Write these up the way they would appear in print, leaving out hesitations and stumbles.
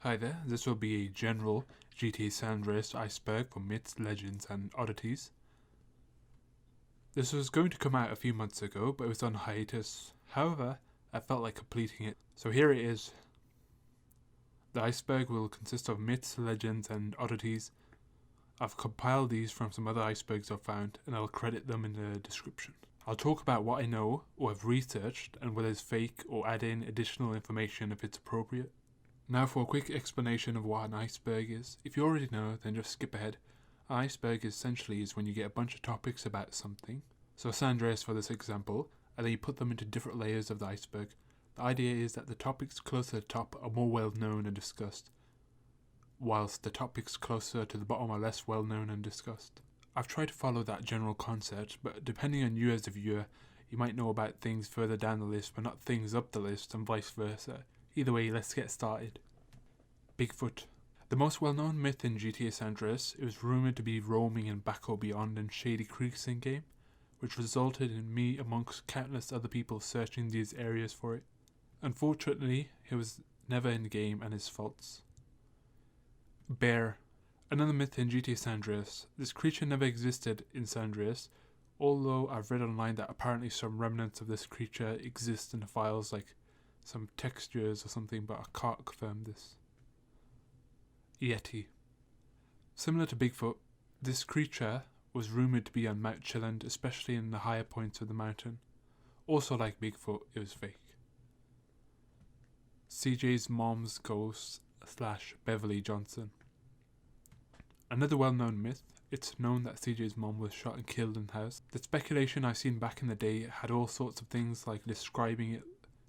Hi there, this will be a general GTA San Andreas Iceberg for myths, legends and oddities. This was going to come out a few months ago, but it was on hiatus. However, I felt like completing it, so here it is. The iceberg will consist of myths, legends and oddities. I've compiled these from some other icebergs I've found, and I'll credit them in the description. I'll talk about what I know or have researched and whether it's fake or add in additional information if it's appropriate. Now for a quick explanation of what an iceberg is. If you already know, then just skip ahead. An iceberg essentially is when you get a bunch of topics about something. So San Andreas for this example, and then you put them into different layers of the iceberg. The idea is that the topics closer to the top are more well known and discussed, whilst the topics closer to the bottom are less well known and discussed. I've tried to follow that general concept, but depending on you as a viewer, you might know about things further down the list but not things up the list and vice versa. Either way, let's get started. Bigfoot. The most well-known myth in GTA San Andreas, it was rumoured to be roaming in Baco Beyond and Shady Creeks in-game, which resulted in me amongst countless other people searching these areas for it. Unfortunately, it was never in-game and is false. Bear. Another myth in GTA San Andreas. This creature never existed in San Andreas, although I've read online that apparently some remnants of this creature exist in the files, like some textures or something, but I can't confirm this. Yeti. Similar to Bigfoot, this creature was rumoured to be on Mount Chilland, especially in the higher points of the mountain. Also like Bigfoot, it was fake. CJ's mom's ghost / Beverly Johnson. Another well-known myth, it's known that CJ's mom was shot and killed in the house. The speculation I've seen back in the day had all sorts of things like describing it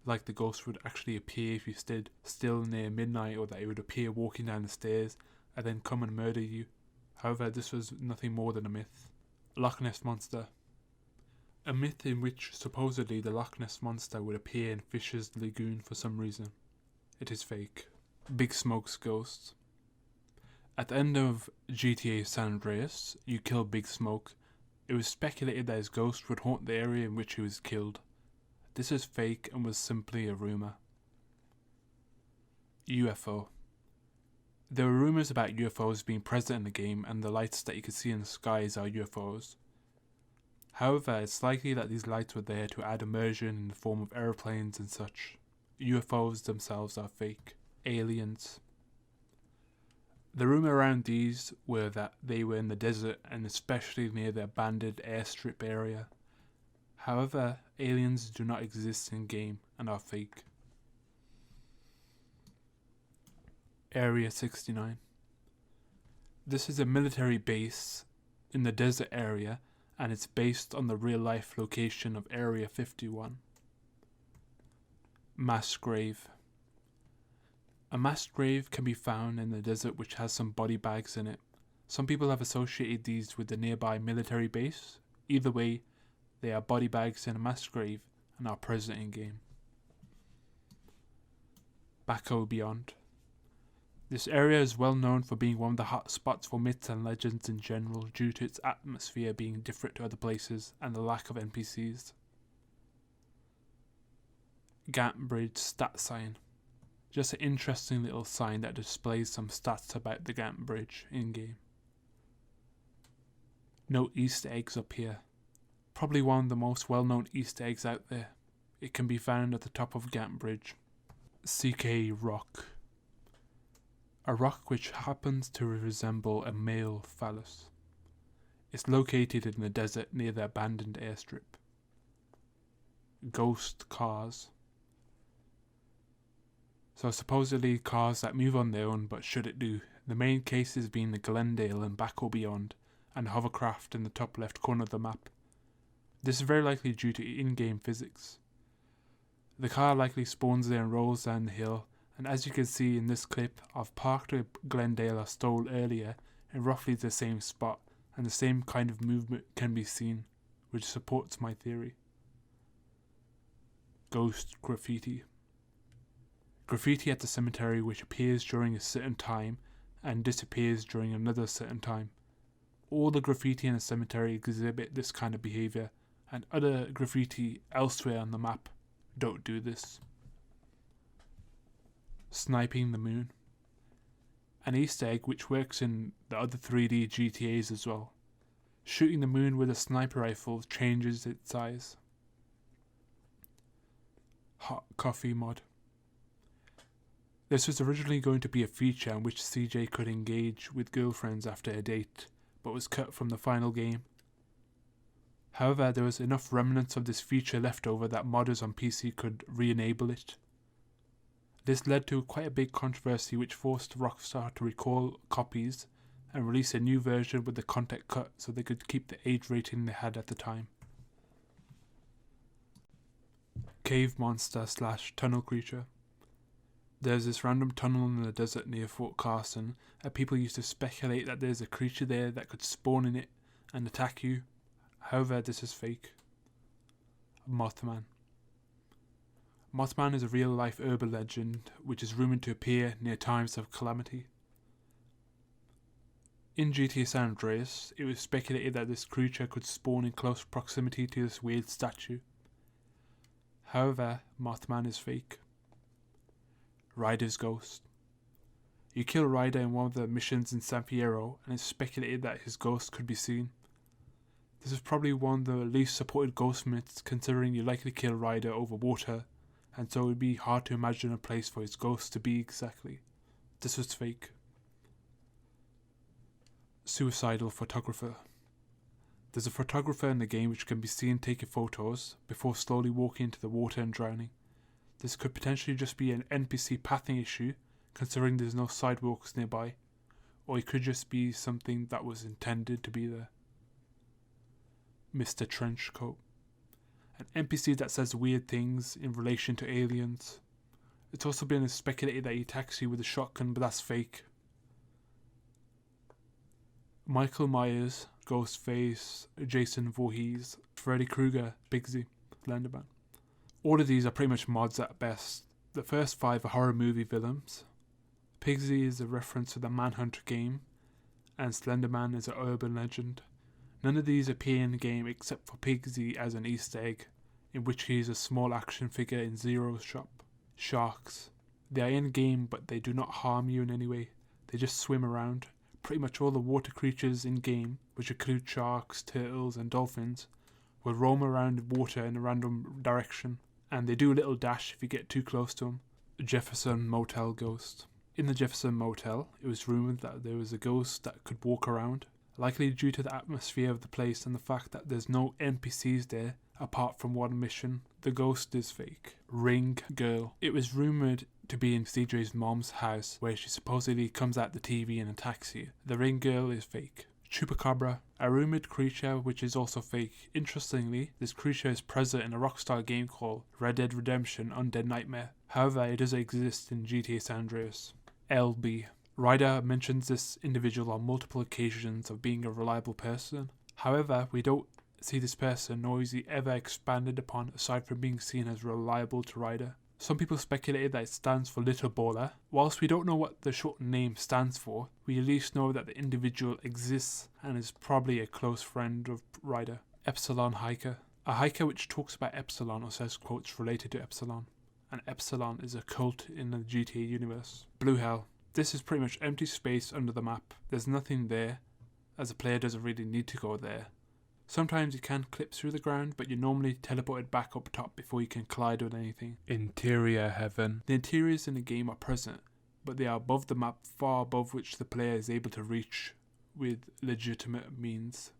like the ghost would actually appear if you stood still near midnight, or that it would appear walking down the stairs and then come and murder you. However, this was nothing more than a myth. Loch Ness Monster. A myth in which supposedly the Loch Ness Monster would appear in Fisher's Lagoon for some reason. It is fake. Big Smoke's ghost. At the end of GTA San Andreas, you kill Big Smoke. It was speculated that his ghost would haunt the area in which he was killed. This is fake and was simply a rumour. UFO. There were rumours about UFOs being present in the game, and the lights that you can see in the skies are UFOs. However, it's likely that these lights were there to add immersion in the form of aeroplanes and such. UFOs themselves are fake. Aliens. The rumour around these were that they were in the desert and especially near the abandoned airstrip area. However, aliens do not exist in game and are fake. Area 69. This is a military base in the desert area, and it's based on the real life location of Area 51. Mass grave. A mass grave can be found in the desert which has some body bags in it. Some people have associated these with the nearby military base. Either way, they are body bags in a mass grave and are present in game. Baco Beyond. This area is well known for being one of the hot spots for myths and legends in general due to its atmosphere being different to other places and the lack of NPCs. Gant Bridge stat sign. Just an interesting little sign that displays some stats about the Gant Bridge in game. No Easter eggs up here. Probably one of the most well-known Easter eggs out there. It can be found at the top of Gant Bridge. CK Rock. A rock which happens to resemble a male phallus. It's located in the desert near the abandoned airstrip. Ghost cars. So supposedly cars that move on their own, but should it do. The main cases being the Glendale and Baco Beyond, and hovercraft in the top left corner of the map. This is very likely due to in-game physics. The car likely spawns there and rolls down the hill, and as you can see in this clip, I've parked a Glendale I stole earlier in roughly the same spot, and the same kind of movement can be seen, which supports my theory. Ghost graffiti. Graffiti at the cemetery which appears during a certain time and disappears during another certain time. All the graffiti in a cemetery exhibit this kind of behaviour, and other graffiti elsewhere on the map don't do this. Sniping the moon. an Easter egg which works in the other 3D GTAs as well. Shooting the moon with a sniper rifle changes its size. Hot coffee mod. This was originally going to be a feature in which CJ could engage with girlfriends after a date, but was cut from the final game. However, there was enough remnants of this feature left over that modders on PC could re-enable it. This led to quite a big controversy which forced Rockstar to recall copies and release a new version with the content cut so they could keep the age rating they had at the time. Cave monster / tunnel creature. There's this random tunnel in the desert near Fort Carson, and people used to speculate that there's a creature there that could spawn in it and attack you. However, this is fake. Mothman. Mothman is a real-life urban legend which is rumoured to appear near times of calamity. In GTA San Andreas, it was speculated that this creature could spawn in close proximity to this weird statue. However, Mothman is fake. Ryder's ghost. You kill Ryder in one of the missions in San Fierro, and it's speculated that his ghost could be seen. This is probably one of the least supported ghost myths, considering you likely kill Ryder over water, and so it would be hard to imagine a place for his ghost to be exactly. This was fake. Suicidal Photographer. There's a photographer in the game which can be seen taking photos before slowly walking into the water and drowning. This could potentially just be an NPC pathing issue, considering there's no sidewalks nearby, or it could just be something that was intended to be there. Mr. Trenchcoat. An NPC that says weird things in relation to aliens. It's also been speculated that he attacks you with a shotgun, but that's fake. Micheal Myers, Ghostface, Jason Vorhees, Freddy Krueger, Piggsy, Slenderman. All of these are pretty much mods at best. The first 5 are horror movie villains. Piggsy is a reference to the Manhunt game, and Slenderman is an urban legend. None of these appear in the game except for Piggsy as an Easter egg, in which he is a small action figure in Zero's shop. Sharks. They are in game, but they do not harm you in any way. They just swim around. Pretty much all the water creatures in game, which include sharks, turtles and dolphins, will roam around water in a random direction, and they do a little dash if you get too close to them. Jefferson motel ghost. In the Jefferson motel, it was rumoured that there was a ghost that could walk around, likely due to the atmosphere of the place and the fact that there's no NPCs there apart from one mission. The ghost is fake. Ring girl. It was rumoured to be in CJ's mom's house, where she supposedly comes out the TV and attacks you. The ring girl is fake. Chupacabra, a rumoured creature which is also fake. Interestingly, this creature is present in a Rockstar game called Red Dead Redemption Undead Nightmare. However, it doesn't exist in GTA San Andreas. LB. Ryder mentions this individual on multiple occasions of being a reliable person. However, we don't see this person, nor is he ever expanded upon aside from being seen as reliable to Ryder. Some people speculated that it stands for Little Baller. Whilst we don't know what the short name stands for, we at least know that the individual exists and is probably a close friend of Ryder. Epsilon Hiker. A hiker which talks about Epsilon or says quotes related to Epsilon. And Epsilon is a cult in the GTA universe. Blue Hell. This is pretty much empty space under the map. There's nothing there, as the player doesn't really need to go there. Sometimes you can clip through the ground, but you're normally teleported back up top before you can collide with anything. Interior Heaven. The interiors in the game are present, but they are above the map, far above which the player is able to reach with legitimate means.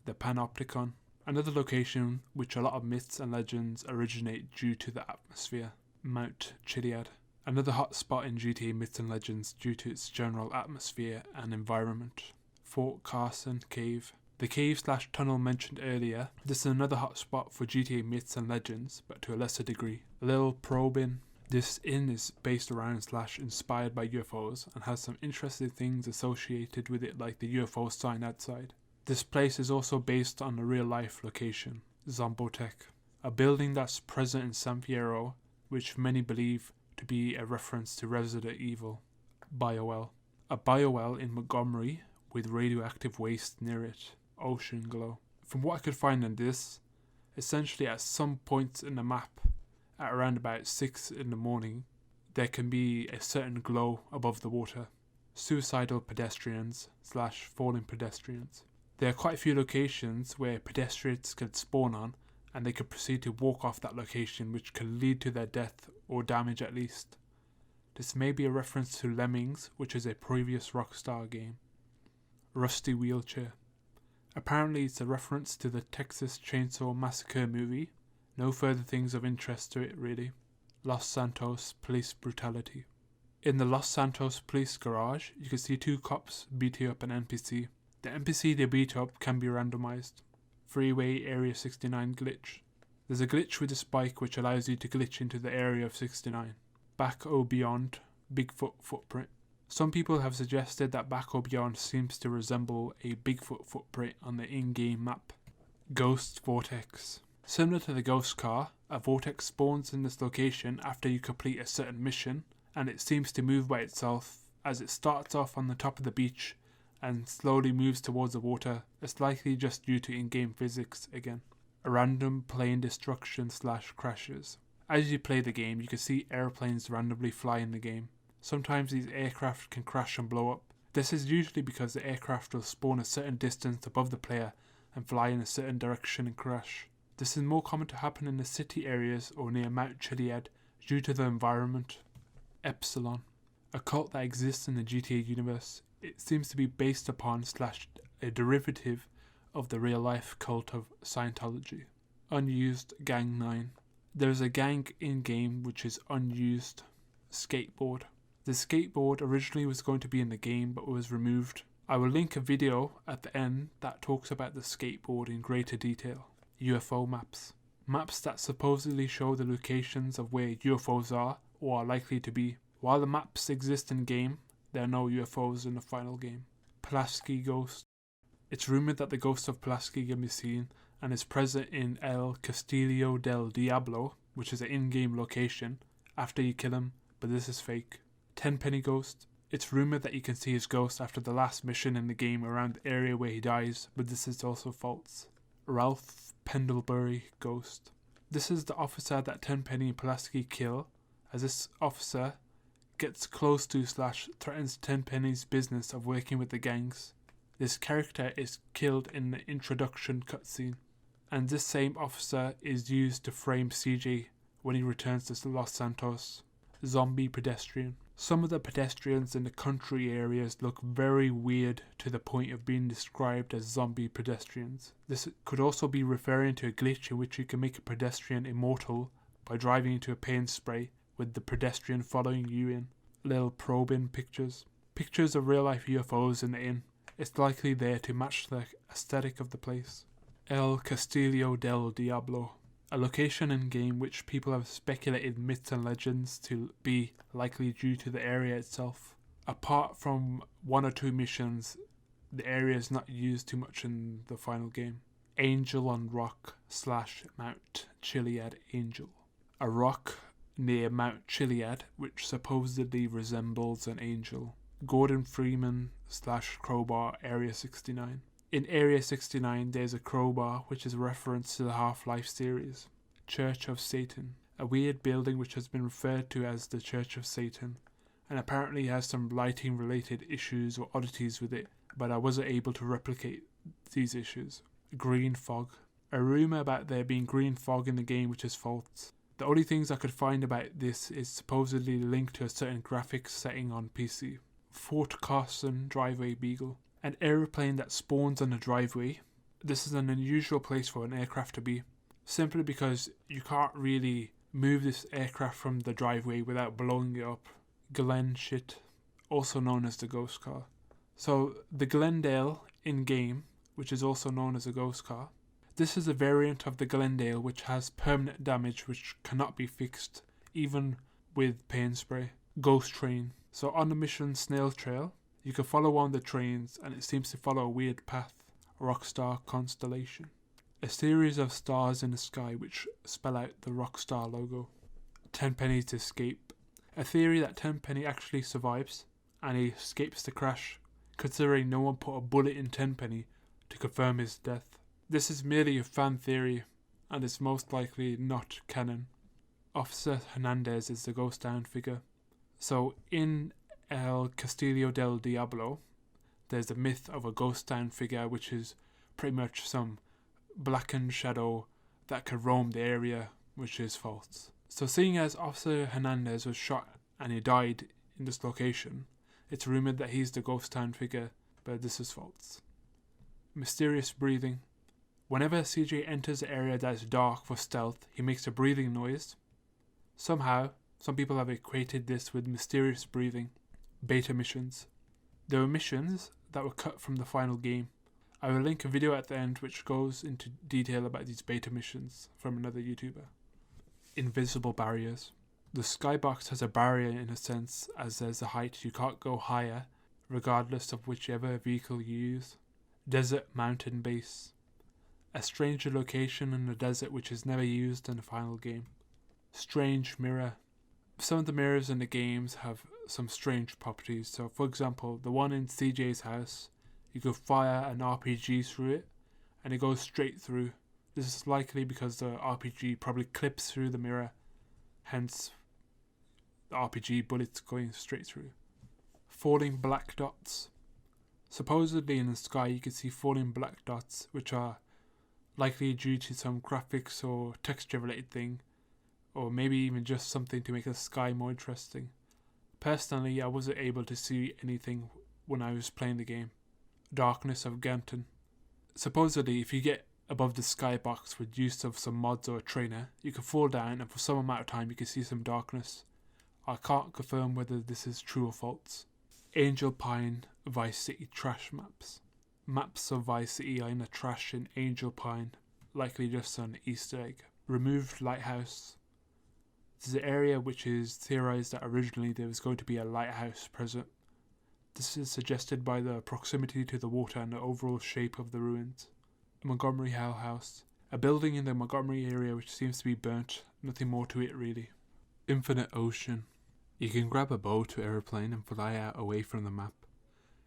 The Panopticon. Another location which a lot of myths and legends originate due to the atmosphere. Mount Chiliad. Another hot spot in GTA myths and legends due to its general atmosphere and environment. Fort Carson Cave. The cave/tunnel mentioned earlier, this is another hot spot for GTA myths and legends, but to a lesser degree. Lil Probin. This inn is based around / inspired by UFOs and has some interesting things associated with it, like the UFO sign outside. This place is also based on a real life location, Zombotech, a building that's present in San Fierro, which many believe to be a reference to Resident Evil. Biowell. A biowell in Montgomery with radioactive waste near it. Ocean glow. From what I could find on this, essentially at some points in the map, at around about 6 in the morning, there can be a certain glow above the water. suicidal pedestrians / falling pedestrians. There are quite a few locations where pedestrians can spawn on, and they could proceed to walk off that location, which could lead to their death or damage at least. This may be a reference to Lemmings, which is a previous Rockstar game. Rusty wheelchair. Apparently it's a reference to the Texas Chainsaw Massacre movie. No further things of interest to it really. Los Santos police brutality. In the Los Santos police garage, you can see two cops beating up an NPC. The NPC they beat up can be randomized. Freeway Area 69 glitch. There's a glitch with this bike which allows you to glitch into the area of 69. Back or Beyond, Bigfoot footprint. Some people have suggested that Back or Beyond seems to resemble a Bigfoot footprint on the in-game map. Ghost Vortex. Similar to the ghost car, a vortex spawns in this location after you complete a certain mission, and it seems to move by itself as it starts off on the top of the beach and slowly moves towards the water. It's likely just due to in-game physics again. A random plane destruction / crashes. As you play the game, you can see airplanes randomly fly in the game. Sometimes these aircraft can crash and blow up. This is usually because the aircraft will spawn a certain distance above the player and fly in a certain direction and crash. This is more common to happen in the city areas or near Mount Chiliad due to the environment. Epsilon. A cult that exists in the GTA universe. It seems to be based upon / a derivative of the real-life cult of Scientology. Unused Gang 9. There is a gang in-game which is unused. Skateboard. The skateboard originally was going to be in the game but was removed. I will link a video at the end that talks about the skateboard in greater detail. UFO maps. Maps that supposedly show the locations of where UFOs are or are likely to be. While the maps exist in game, there are no UFOs in the final game. Pulaski Ghost. It's rumoured that the ghost of Pulaski can be seen and is present in El Castillo del Diablo, which is an in-game location, after you kill him, but this is fake. Tenpenny Ghost. It's rumoured that you can see his ghost after the last mission in the game around the area where he dies, but this is also false. Ralph Pendlebury Ghost. This is the officer that Tenpenny and Pulaski kill, as this officer gets close to / threatens Tenpenny's business of working with the gangs. This character is killed in the introduction cutscene, and this same officer is used to frame CJ when he returns to Los Santos. Zombie pedestrian. Some of the pedestrians in the country areas look very weird to the point of being described as zombie pedestrians. This could also be referring to a glitch in which you can make a pedestrian immortal by driving into a paint spray with the pedestrian following you in. Little probing pictures. Pictures of real life UFOs in the inn. It's likely there to match the aesthetic of the place. El Castillo del Diablo. A location in game which people have speculated myths and legends to be likely due to the area itself. Apart from one or two missions, the area is not used too much in the final game. Angel on Rock / Mount Chiliad Angel. A rock near Mount Chiliad which supposedly resembles an angel. Gordon Freeman / Crowbar Area 69. In Area 69 there's a crowbar which is a reference to the Half-Life series. Church of Satan. A weird building which has been referred to as the Church of Satan, and apparently has some lighting related issues or oddities with it, but I wasn't able to replicate these issues. Green fog. A rumour about there being green fog in the game which is false. The only things I could find about this is supposedly linked to a certain graphics setting on PC. Fort Carson Driveway Beagle. An aeroplane that spawns on a driveway. This is an unusual place for an aircraft to be, simply because you can't really move this aircraft from the driveway without blowing it up. Glen Shit, also known as the ghost car. So the Glendale in-game, which is also known as a ghost car, this is a variant of the Glendale which has permanent damage which cannot be fixed, even with paint spray. Ghost train. So on the mission Snail Trail, you can follow one of the trains and it seems to follow a weird path. Rockstar Constellation. A series of stars in the sky which spell out the Rockstar logo. Tenpenny's escape. A theory that Tenpenny actually survives and he escapes the crash, considering no one put a bullet in Tenpenny to confirm his death. This is merely a fan theory and is most likely not canon. Officer Hernandez is the ghost town figure. So in El Castillo del Diablo, there's the myth of a ghost town figure, which is pretty much some blackened shadow that could roam the area, which is false. So seeing as Officer Hernandez was shot and he died in this location, it's rumoured that he's the ghost town figure, but this is false. Mysterious breathing. Whenever CJ enters the area that is dark for stealth, he makes a breathing noise. Somehow, some people have equated this with mysterious breathing. Beta missions. There were missions that were cut from the final game. I will link a video at the end which goes into detail about these beta missions from another YouTuber. Invisible barriers. The skybox has a barrier in a sense, as there's a height you can't go higher, regardless of whichever vehicle you use. Desert mountain base. A stranger location in the desert which is never used in the final game. Strange mirror. Some of the mirrors in the games have some strange properties. So for example, the one in CJ's house, you could fire an RPG through it and it goes straight through. This is likely because the RPG probably clips through the mirror, hence the RPG bullets going straight through. Falling black dots. Supposedly in the sky you can see falling black dots, which are likely due to some graphics or texture related thing, or maybe even just something to make the sky more interesting. Personally, I wasn't able to see anything when I was playing the game. Darkness of Ganton. Supposedly, if you get above the skybox with use of some mods or a trainer, you can fall down and for some amount of time you can see some darkness. I can't confirm whether this is true or false. Angel Pine Vice City trash maps. Maps of Vice City are in the trash in Angel Pine, likely just an Easter egg. Removed lighthouse. This is an area which is theorized that originally there was going to be a lighthouse present. This is suggested by the proximity to the water and the overall shape of the ruins. Montgomery Hell house. A building in the Montgomery area which seems to be burnt, nothing more to it really. Infinite ocean. You can grab a boat or aeroplane and fly out away from the map.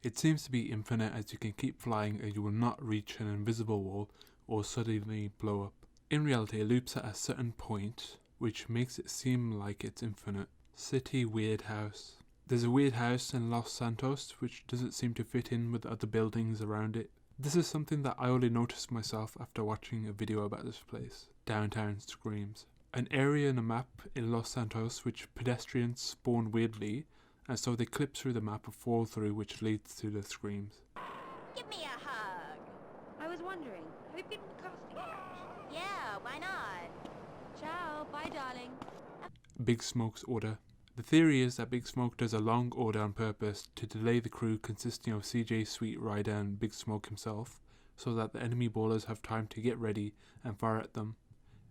It seems to be infinite as you can keep flying and you will not reach an invisible wall or suddenly blow up. In reality, it loops at a certain point, which makes it seem like it's infinite. City weird house. There's a weird house in Los Santos which doesn't seem to fit in with the other buildings around it. This is something that I only noticed myself after watching a video about this place. Downtown Screams. An area in the map in Los Santos which pedestrians spawn weirdly, and so they clip through the map and fall through, which leads to the screams. Give me a hug. I was wondering, have you been to the casting couch? Yeah, why not? Ciao, bye darling. Big Smoke's order. The theory is that Big Smoke does a long order on purpose to delay the crew consisting of CJ, Sweet, Ryder and Big Smoke himself, so that the enemy ballers have time to get ready and fire at them.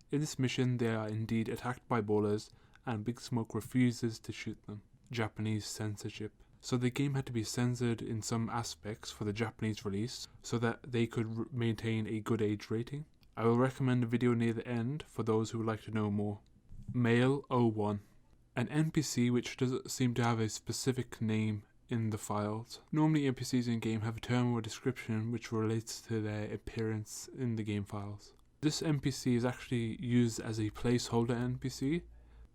In this mission they are indeed attacked by ballers and Big Smoke refuses to shoot them. Japanese censorship. So the game had to be censored in some aspects for the Japanese release so that they could maintain a good age rating. I will recommend a video near the end for those who would like to know more. Male 01. An NPC which doesn't seem to have a specific name in the files. Normally NPCs in game have a term or description which relates to their appearance in the game files. This NPC is actually used as a placeholder NPC,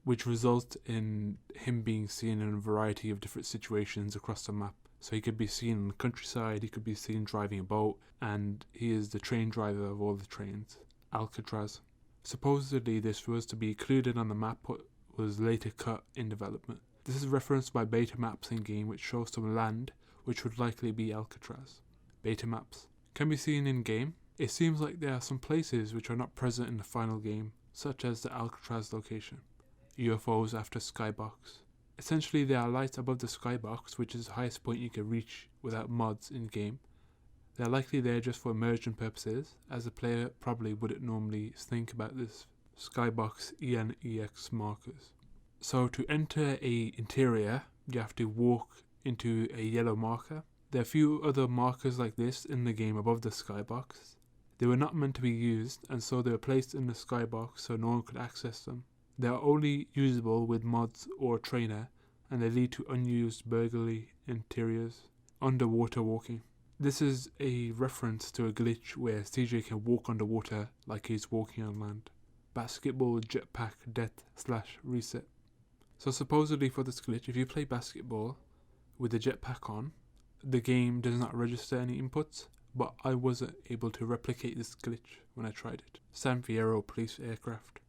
which results in him being seen in a variety of different situations across the map. So he could be seen in the countryside, he could be seen driving a boat, and he is the train driver of all the trains. Alcatraz. Supposedly this was to be included on the map but was later cut in development. This is referenced by beta maps in game which show some land which would likely be Alcatraz. Beta maps can be seen in game. It seems like there are some places which are not present in the final game, such as the Alcatraz location. UFOs after skybox. Essentially there are lights above the skybox, which is the highest point you can reach without mods in game. They are likely there just for immersion purposes, as the player probably wouldn't normally think about this skybox ENEX markers. So to enter a interior, you have to walk into a yellow marker. There are a few other markers like this in the game above the skybox. They were not meant to be used, and so they were placed in the skybox so no one could access them. They are only usable with mods or a trainer, and they lead to unused burglary interiors. Underwater walking. This is a reference to a glitch where CJ can walk underwater like he's walking on land. Basketball jetpack death/reset. So supposedly for this glitch, if you play basketball with the jetpack on, the game does not register any inputs, but I wasn't able to replicate this glitch when I tried it. San Fierro Police Aircraft.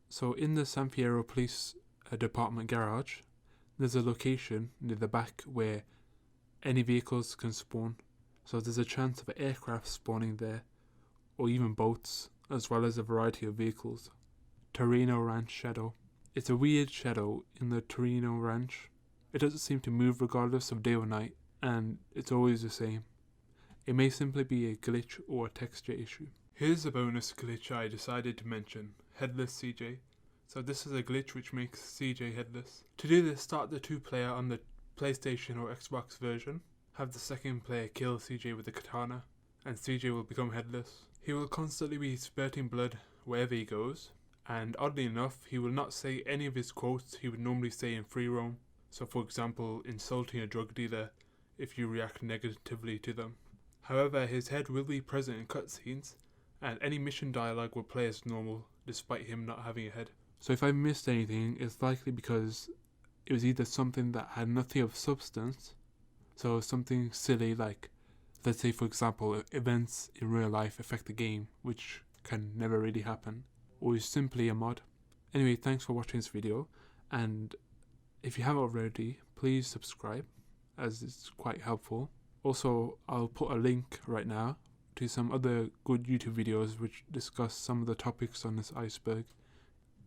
So in the San Fierro Police Department garage, there's a location near the back where any vehicles can spawn. So there's a chance of an aircraft spawning there, or even boats, as well as a variety of vehicles. Torino Ranch Shadow. It's a weird shadow in the Torino Ranch. It doesn't seem to move regardless of day or night, and it's always the same. It may simply be a glitch or a texture issue. Here's a bonus glitch I decided to mention, Headless CJ. So this is a glitch which makes CJ headless. To do this, start the 2-player on the PlayStation or Xbox version, have the second player kill CJ with a katana, and CJ will become headless. He will constantly be spurting blood wherever he goes, and oddly enough, he will not say any of his quotes he would normally say in free roam. So for example, insulting a drug dealer if you react negatively to them. However, his head will be present in cutscenes, and any mission dialogue will play as normal, despite him not having a head. So if I missed anything, it's likely because it was either something that had nothing of substance, so something silly like, let's say for example, events in real life affect the game, which can never really happen, or is simply a mod. Anyway, thanks for watching this video, and if you haven't already, please subscribe, as it's quite helpful. Also, I'll put a link right now to some other good YouTube videos which discuss some of the topics on this iceberg.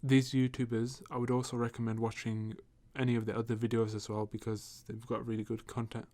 These YouTubers, I would also recommend watching any of the other videos as well, because they've got really good content.